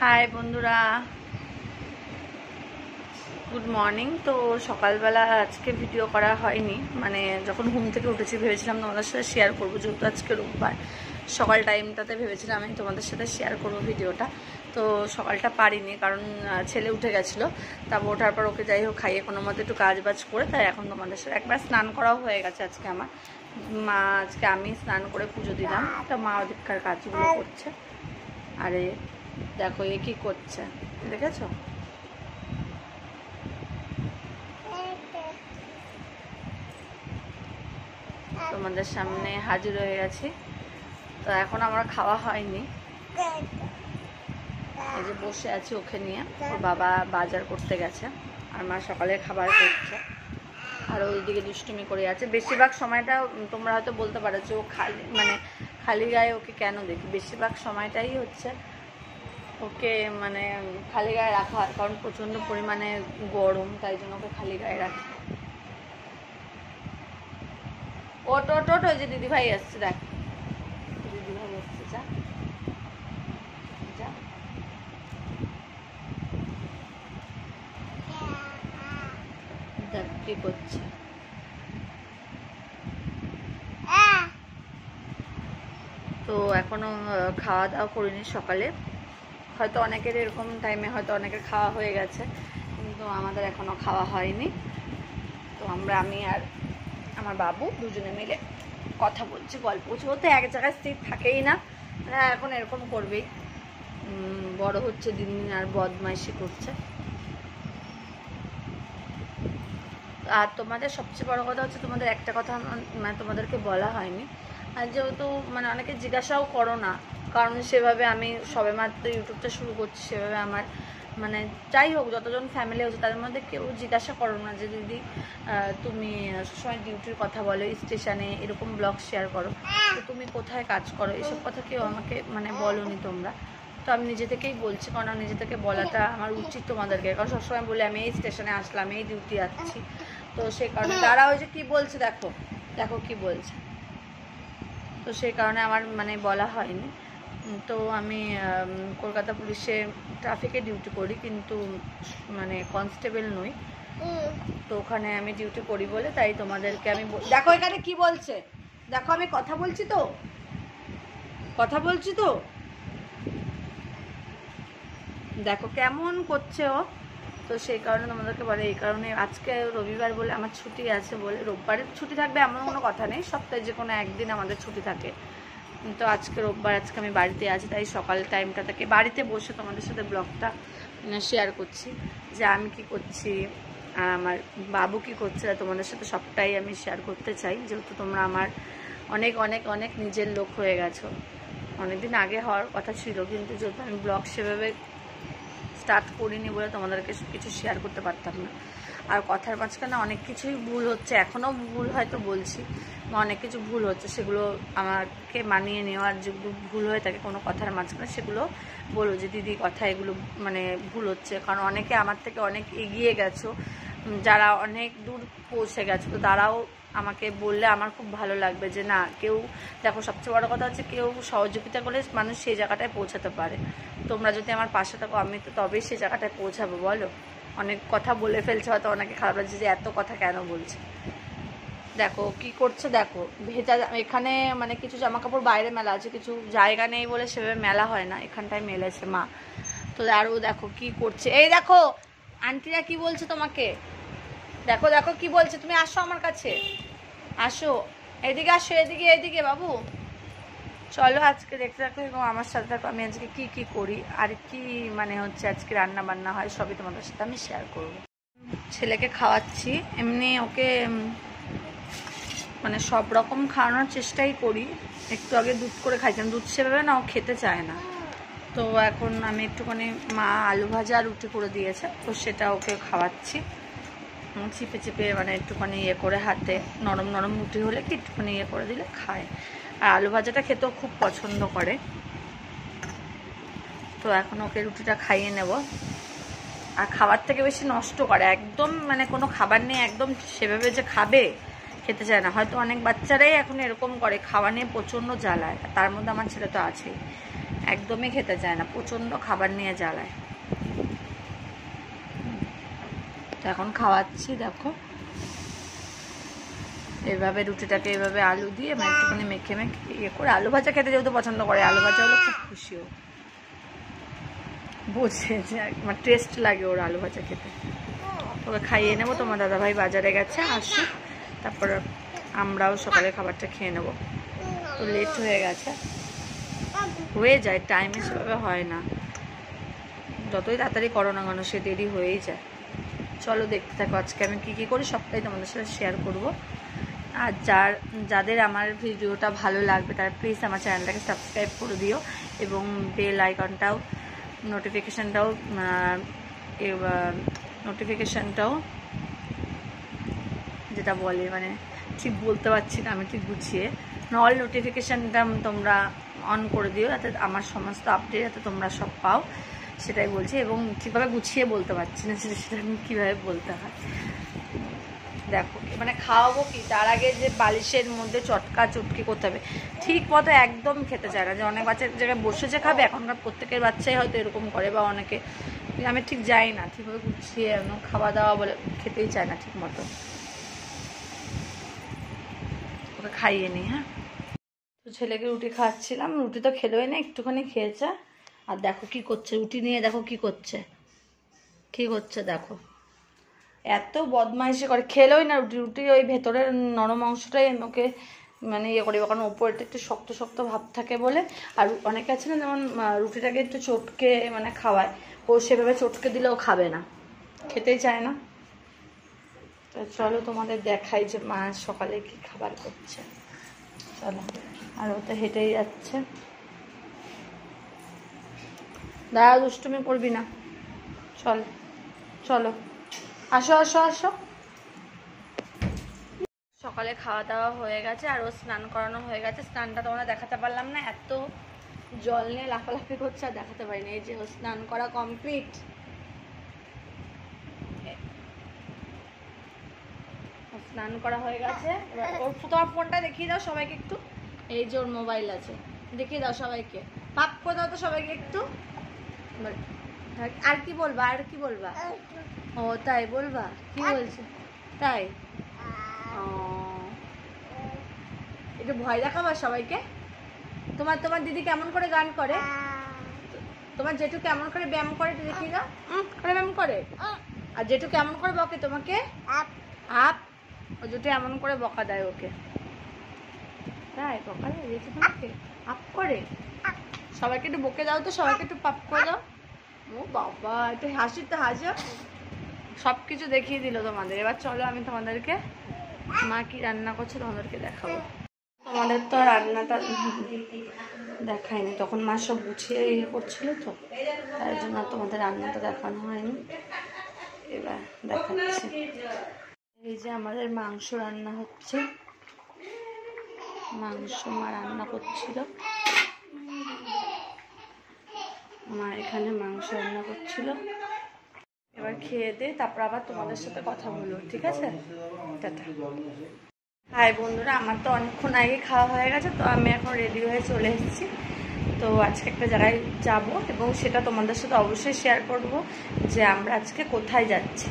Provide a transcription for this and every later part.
High বন্ধুরা, good morning. তো সকালবেলা আজকে ভিডিও করা হয়নি, মানে যখন ঘুম থেকে উঠেছি ভেবেছিলাম তোমাদের সাথে শেয়ার করবো, যেহেতু আজকে রোববার সকাল টাইমটাতে ভেবেছিলাম আমি তোমাদের সাথে শেয়ার করবো ভিডিওটা। তো সকালটা পারিনি, কারণ ছেলে উঠে গেছিলো। তারপর ওঠার পর ওকে যাই হোক খাইয়ে কোনো মতো একটু কাজ বাজ করে, তাই এখন তোমাদের সাথে একবার স্নান করাও হয়ে গেছে আজকে আমার। আজকে আমি স্নান করে পুজো দিলাম, তা মা ওদিককার কাজগুলো করছে। আরে দেখো এ কি করছে, দেখেছো? তোমাদের সামনে হাজির হয়ে গেছি। তো এখন আমার খাওয়া হয়নি, এই যে বসে আছি ওকে নিয়ে। ওর বাবা বাজার করতে গেছে আর মা সকালে খাবার করছে, আর ওইদিকে দুষ্টুমি করে আছে। বেশিরভাগ সময়টা তোমরা হয়তো বলতে পারো যে ও খালি গায়ে ওকে কেন দেখি, বেশিরভাগ সময়টাই হচ্ছে ওকে খালি গায়ে রাখা হয়, কারণ প্রচণ্ড পরিমাণে গরম, তাই জন্য ওকে খালি গায়ে রাখি। ওট ওট ওট, ওই যে দিদিভাই আসছে, দেখ দিদিভাই আসছে, যা যা। দেখ কি করছে। তো এখনো খাওয়া দাওয়া করিনি সকালে, হয়তো অনেকের এরকম টাইমে হয়তো অনেকের খাওয়া হয়ে গেছে, কিন্তু আমাদের এখনো খাওয়া হয়নি। তো আমি আর আমার বাবু দুজনে মিলে কথা বলছি, গল্প করছি। ও তো এক জায়গায় স্থির থাকেই না, এখন এরকম করবেই, বড় হচ্ছে দিন দিন আর বদমাইশি করছে। আর তোমাদের সবচেয়ে বড় কথা হচ্ছে, তোমাদের একটা কথা তোমাদেরকে বলা হয়নি, আর যেহেতু অনেকে জিজ্ঞাসাও করো না, কারণ সেভাবে আমি সবেমাত্র ইউটিউবটা শুরু করছি, সেভাবে আমার যাই হোক যতজন ফ্যামিলি হচ্ছে তাদের মধ্যে কেউ জিজ্ঞাসা করো না যে দিদি তুমি সবসময় ডিউটির কথা বলো, স্টেশনে এরকম ব্লগ শেয়ার করো, তো তুমি কোথায় কাজ করো, এসব কথা কেউ আমাকে বলোনি তোমরা। তো আমি নিজে থেকেই বলছি, কারণ নিজে থেকে বলাটা আমার উচিত তোমাদেরকে, কারণ সবসময় বলে আমি এই স্টেশনে আসলাম, এই ডিউটি আসছি। তো সেই কারণে তারা ওই যে কী বলছে, দেখো দেখো কী বলছে, তো সেই কারণে আমার বলা হয়নি। তো আমি কলকাতা পুলিশে ট্রাফিকে ডিউটি করি, কিন্তু কনস্টেবল নই। তো ওখানে আমি ডিউটি করি বলে তাই তোমাদেরকে আমি দেখো এখানে কি বলছে, দেখো আমি কথা বলছি তো দেখো কেমন করছে ও। তো সেই কারণে তোমাদেরকে বলে, এই কারণে আজকে রবিবার বলে আমার ছুটি আছে বলে, রোববারের ছুটি থাকবে এমন কোনো কথা নেই, সপ্তাহে যে কোনো একদিন আমাদের ছুটি থাকে। তো আজকে রোববার, আজকে আমি বাড়িতে আছি, তাই সকাল টাইমটা থেকে বাড়িতে বসে তোমাদের সাথে ব্লগটা শেয়ার করছি, যে আমি কি করছি আর আমার বাবু কি করছে, তোমাদের সাথে সবটাই আমি শেয়ার করতে চাই, যেহেতু তোমরা আমার অনেক অনেক অনেক নিজের লোক হয়ে গেছো। অনেকদিন আগে হওয়ার কথা ছিল, কিন্তু যেহেতু আমি ব্লগ সেভাবে স্টার্ট করিনি বলে তোমাদেরকে কিছু শেয়ার করতে পারতাম না। আর কথার মাঝখানে অনেক কিছুই ভুল হচ্ছে, এখনও ভুল হয়তো বলছি, অনেক কিছু ভুল হচ্ছে, সেগুলো আমাকে মানিয়ে নেওয়ার যেগুলো ভুল হয়ে থাকে কোনো কথার মাঝখানে, সেগুলো বলো যে দিদি কথা এগুলো ভুল হচ্ছে। কারণ অনেকে আমার থেকে অনেক এগিয়ে গেছো, যারা অনেক দূর পৌঁছে গেছো, তো তারাও আমাকে বললে আমার খুব ভালো লাগবে যে না, কেউ দেখো সবচেয়ে বড় কথা হচ্ছে কেউ সহযোগিতা করলে মানুষ সেই জায়গাটায় পৌঁছাতে পারে। তোমরা যদি আমার পাশে থাকো, আমি তো তবেই সেই জায়গাটায় পৌঁছাবো। বলো, অনেক কথা বলে ফেলছে, হয়তো অনেকে খারাপ লাগছে যে এত কথা কেন বলছে। দেখো কি করছে, দেখো ভেজা এখানে কিছু জামা কাপড় বাইরে মেলা আছে, কিছু জায়গা নেই বলে সেভাবে মেলা হয় না, এখানটায় মেলেছে মা। তো আরও দেখো কি করছে, এই দেখো আন্টিরা কি বলছে তোমাকে, দেখো দেখো কি বলছে, তুমি আসো আমার কাছে, আসো এদিকে, আসো এদিকে, এদিকে বাবু, চলো আজকে দেখতে থাকো এবং আমার সাথে থাকো, আমি আজকে কি কি করি আর কি হচ্ছে আজকে রান্না বান্না হয়, সবই তোমাদের সাথে আমি শেয়ার করবো। ছেলেকে খাওয়াচ্ছি, এমনি ওকে সব রকম খাওয়ানোর চেষ্টাই করি। একটু আগে দুধ করে খাইছিলাম, দুধ সেভাবে না ও খেতে চায় না। তো এখন আমি একটুখানি মা আলু ভাজা আর রুটি করে দিয়েছে, তো সেটা ওকে খাওয়াচ্ছি, চিপে চিপে একটুখানি ইয়ে করে, হাতে নরম নরম রুটি হলে কি একটুখানি ইয়ে করে দিলে খায়। আর আলু ভাজাটা খেতেও খুব পছন্দ করে। তো এখন ওকে রুটিটা খাইয়ে নেব। আর খাবার থেকে বেশি নষ্ট করে, একদম কোনো খাবার নেই একদম সেভাবে যে খাবে, খেতে চায় না। হয়তো অনেক বাচ্চারাই এখন এরকম করে, খাওয়া নিয়ে প্রচণ্ড জ্বালায়, তার মধ্যে আমার ছেলে তো আছেই। একদমই খেতে চায় না, প্রচণ্ড খাবার নিয়ে জ্বালায়। তো এখন খাওয়াচ্ছি, দেখো এভাবে রুটিটাকে এভাবে আলু দিয়ে মানে একটুখানি মেখে মেখে ইয়ে করে, আলু ভাজা খেতে যেহেতু পছন্দ করে, আলু ভাজা হলো খুব খুশিও, বোঝে যে আমার টেস্ট লাগে ওর আলু ভাজা খেতে। ওকে খাইয়ে নেবো, তোমার দাদাভাই বাজারে গেছে, আসি তারপর আমরাও সকালে খাবারটা খেয়ে নেবো। তো লেট হয়ে গেছে, হয়ে যায় টাইমে সেভাবে হয় না, যতই তাড়াতাড়ি করো না কেন সে দেরি হয়েই যায়। চলো দেখতে থাকো আজকে আমি কী কী করি সবটাই তোমাদের সাথে শেয়ার করব। আর যাদের আমার ভিডিওটা ভালো লাগবে তারা প্লিজ আমার চ্যানেলটাকে সাবস্ক্রাইব করে দিও এবং বেল আইকনটাও নোটিফিকেশানটাও যেটা বলে মানে ঠিক বলতে পারছি না আমি ঠিক গুছিয়ে, অল নোটিফিকেশানটা তোমরা অন করে দিও যাতে আমার সমস্ত আপডেট যাতে তোমরা সব পাও, সেটাই বলছি। এবং ঠিকভাবে গুছিয়ে বলতে পারছি না সেটা আমি কীভাবে বলতে হয়। দেখো মানে খাওয়াবো কি তার আগে যে বালিশের মধ্যে চটকা চটকি করতে হবে, ঠিক মতো একদম খেতে চায় না। যে অনেক বাচ্চার জায়গায় বসেছে খাবে, এখনকার প্রত্যেকের বাচ্চাই হয়তো এরকম করে, বা অনেকে, আমি ঠিক যাই না ঠিকভাবে গুছিয়ে খাওয়া দাওয়া বলে খেতেই চায় না ঠিক মতো। ওকে খাইয়ে নিই। হ্যাঁ, তো ছেলেকে রুটি খাওয়াচ্ছিলাম, রুটি তো খেলোই না, একটুখানি খেয়েছে। আর দেখো কি করছে, রুটি নিয়ে দেখো কি করছে দেখো, এত বদমাইশি করে, খেলোই না রুটি ওই ভেতরের নরম অংশটাই ওকে মানে ইয়ে করি, কারণ ওপরটা একটু শক্ত শক্ত ভাব থাকে বলে। আর অনেকে আছে না যেমন রুটিটাকে একটু চটকে মানে খাওয়ায়, ও সেভাবে চটকে দিলেও খাবে না, খেতেই চায় না। তো চলো তোমাদের দেখাই যে মা সকালে কি খাবার করছে। চলো, আর ও তো হেঁটেই যাচ্ছে। দাঁড়া, দুষ্টুমি করবি না, চলো চলো, আসো আসো আসো। সকালে খাওয়া দাওয়া হয়ে গেছে আর ও স্নান করানো হয়ে গেছে। স্নানটা তোমরা দেখাতে পারলাম না, এত জল নিয়ে লাফালাফি করছে আর দেখাতে পারিনি। এই যে ও স্নান করা কমপ্লিট, স্নান করা হয়ে গেছে। এবার ওর তোমার ফোনটা দেখিয়ে দাও সবাইকে একটু, এই যে ওর মোবাইল আছে, দেখিয়ে দাও সবাইকে, পাপ করে দাও তো সবাইকে একটু। আর কি বলবা, আর কি বলবা? ও তাই বলবা, কি বলছে তাই? একটু ভয় দেখাবা সবাইকে। তোমার দিদি কেমন করে গান করে, তোমার জেঠু কেমন করে ব্যায়াম করে দেখিয়ে দাও, করে ব্যায়াম করে। আর জেঠু কেমন করে বকে তোমাকে, আপ, ও জেঠু এমন করে বকা দেয় ওকে, তাই বকা দেয় জেঠু তোমাকে, আপ করে। সবাইকে একটু বকে দাও তো, সবাইকে একটু পাপ করে দাও। ও বাবা, একটু হাসি তো হাসো। সব কিছু দেখিয়ে দিল তোমাদের। এবার চলো আমি তোমাদেরকে মা কি রান্না করছে তোমাদেরকে দেখাবো। তোমাদের তো রান্নাটা দেখায়নি, তখন মা সব গুছিয়ে ইয়ে করছিল তো, তার জন্য তোমাদের রান্নাটা দেখানো হয়নি। এবার দেখাচ্ছি। এই যে আমাদের মাংস রান্না হচ্ছে, মাংস মা রান্না করছিল, মা এখানে মাংস রান্না করছিল। এবার খেয়ে দে, তারপর আবার তোমাদের সাথে কথা বলবো, ঠিক আছে? টাটা। হাই বন্ধুরা, আমার তো অনেকক্ষণ আগে খাওয়া হয়ে গেছে, তো আমি এখন রেডি হয়ে চলে এসেছি। তো আজকে একটা জায়গায় যাব এবং সেটা তোমাদের সাথে অবশ্যই শেয়ার করব যে আমরা আজকে কোথায় যাচ্ছি।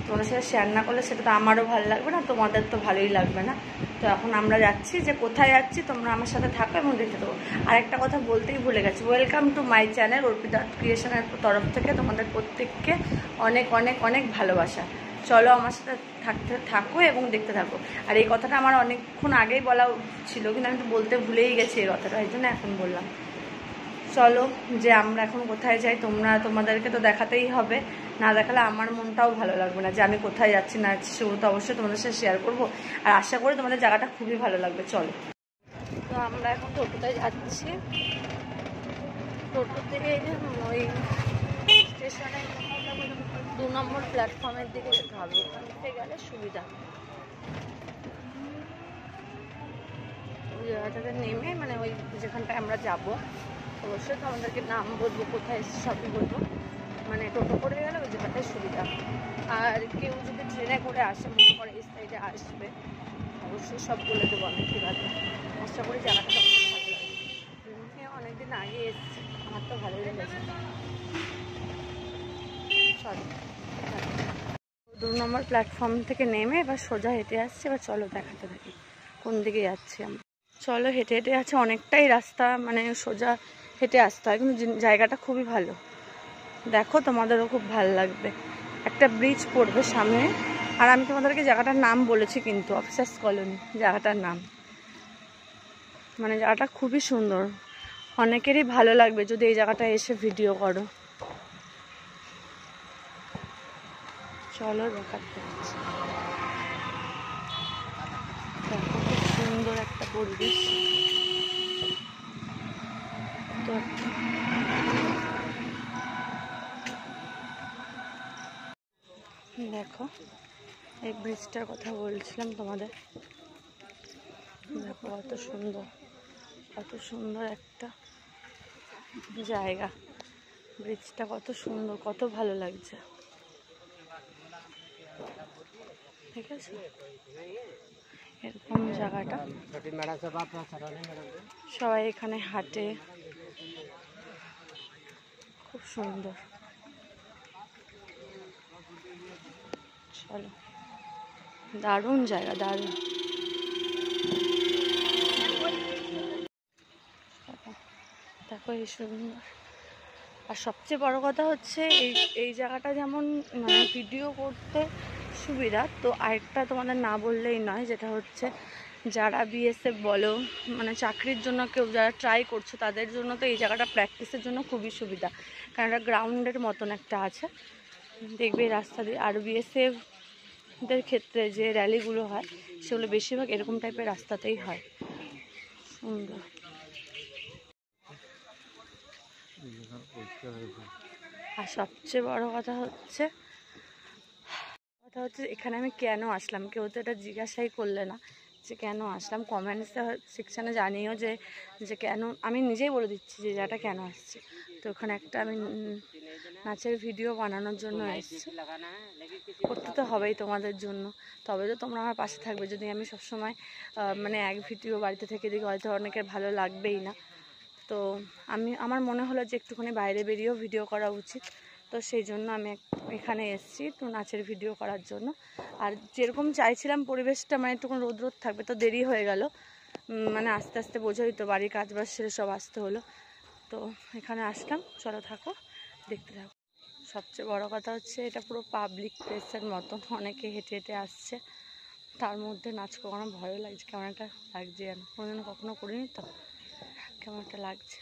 তোমাদের সাথে শেয়ার না করলে সেটা তো আমারও ভালো লাগবে না, তোমাদের তো ভালোই লাগবে না। তো এখন আমরা যাচ্ছি, যে কোথায় যাচ্ছি তোমরা আমার সাথে থাকো এবং দেখে দেবো। আর একটা কথা বলতেই ভুলে গেছি, welcome to my channel Arpita ক্রিয়েশনের তরফ থেকে তোমাদের প্রত্যেককে অনেক অনেক অনেক ভালোবাসা। চলো আমার সাথে থাকো এবং দেখতে থাকো। আর এই কথাটা আমার অনেকক্ষণ আগেই বলা ছিল, কিন্তু আমি তো বলতে ভুলেই গেছি এই কথাটা, এই জন্য এখন বললাম। চলো, যে আমরা এখন কোথায় যাই তোমাদেরকে তো দেখাতেই হবে, না দেখালে আমার মনটাও ভালো লাগবে না যে আমি কোথায় যাচ্ছি না যাচ্ছি, সেগুলো তো অবশ্যই তোমাদের সাথে শেয়ার করবো। আর আশা করি তোমাদের জায়গাটা খুবই ভালো লাগবে। চলো, তো আমরা এখন টোটোতে যাচ্ছি। টোটো থেকে এই যে ওই স্টেশনে 2 নম্বর প্ল্যাটফর্মের দিকে যেতে হবে, ওখান থেকে গেলে সুবিধা। ওই জায়গাটাতে নেমে মানে ওই যেখানটায় আমরা যাবো অবশ্যই তো আমাদেরকে নাম বলবো, কোথায় সবই বলবো, মানে টোটো করে গেলে ওই জায়গাটায় সুবিধা। আর কেউ যদি ট্রেনে করে আসে, মনে করে এই সাইডে আসবে, অবশ্যই সব বলে দেবো আমি কীভাবে। আশা করি জায়গাটা ভালো লাগবে। অনেকদিন আগে এসেছি, আমার তো ভালোই লেগেছে। চলো 2 নম্বর প্ল্যাটফর্ম থেকে নেমে এবার সোজা হেঁটে আসছি। এবার চলো দেখাতে থাকি কোন দিকে যাচ্ছি আমরা। চলো হেঁটে হেঁটে আছে, অনেকটাই রাস্তা, মানে সোজা হেঁটে আসতে হয়, কিন্তু জায়গাটা খুবই ভালো। দেখো তোমাদেরও খুব ভালো লাগবে। একটা ব্রিজ পড়বে সামনে, আর আমি তোমাদেরকে জায়গাটার নাম বলেছি কিন্তু, অফিসার্স কলোনি জায়গাটার নাম। মানে জায়গাটা খুবই সুন্দর, অনেকেরই ভালো লাগবে যদি এই জায়গাটা এসে ভিডিও করো। চলো দেখাতে পাচ্ছি। দেখো খুব সুন্দর একটা পরিবেশ। তো দেখো এই ব্রিজটার কথা বলছিলাম তোমাদের। দেখো কত সুন্দর, কত সুন্দর একটা জায়গা। ব্রিজটা কত সুন্দর, কত ভালো লাগছে। ঠিক আছে, এরকম জায়গাটা সবাই এখানে হাঁটে, খুব সুন্দর। চলো, দারুণ জায়গা, দারুণ। দেখো এই সুন্দর। আর সবচেয়ে বড় কথা হচ্ছে এই জায়গাটা যেমন মানে ভিডিও করতে সুবিধা, তো আরেকটা তোমাদের না বললেই নয়, যেটা হচ্ছে যারা বিএসএফ বলো, মানে চাকরির জন্য কেউ যারা ট্রাই করছো তাদের জন্য তো এই জায়গাটা প্র্যাকটিসের জন্য খুবই সুবিধা, কারণ একটা গ্রাউন্ডের মতন একটা আছে, দেখবে এই রাস্তা দিয়ে। আর বিএসএফদের ক্ষেত্রে যে র্যালিগুলো হয় সেগুলো বেশিরভাগ এরকম টাইপের রাস্তাতেই হয়। সুন্দর। আর সবচেয়ে বড় কথা হচ্ছে এখানে আমি কেন আসলাম, কেউ তো এটা জিজ্ঞাসাই করলে না যে কেন আসলাম। কমেন্টস সেকশানে জানিও যে কেন, আমি নিজেই বলে দিচ্ছি যে জায়গাটা কেন আসছে। তো ওখানে একটা আমি নাচের ভিডিও বানানোর জন্য এসেছি, করতে তো হবেই তোমাদের জন্য, তবে তো তোমরা আমার পাশে থাকবে। যদি আমি সবসময় মানে এক ভিডিও বাড়িতে থেকে দিই, হয়তো অনেকের ভালো লাগবেই না। তো আমার মনে হলো যে একটুখানি বাইরে বেরিয়েও ভিডিও করা উচিত, তো সেই জন্য আমি এখানে এসেছি একটু নাচের ভিডিও করার জন্য। আর যেরকম চাইছিলাম পরিবেশটা, মানে একটুখানি রোদ রোদ থাকবে, তো দেরি হয়ে গেল, মানে আস্তে আস্তে বোঝোই তো বাড়ির কাজবাজ সেরে সব আসতে হলো, তো এখানে আসলাম। চলো থাকো, দেখতে থাকো। সবচেয়ে বড় কথা হচ্ছে এটা পুরো পাবলিক প্লেসের মতন, অনেকে হেঁটে হেঁটে আসছে, তার মধ্যে নাচ করানো ভয়ও লাগছে, কেমন একটা লাগছে, কোনোদিন কখনো করিনি তো, কেমন একটা লাগছে।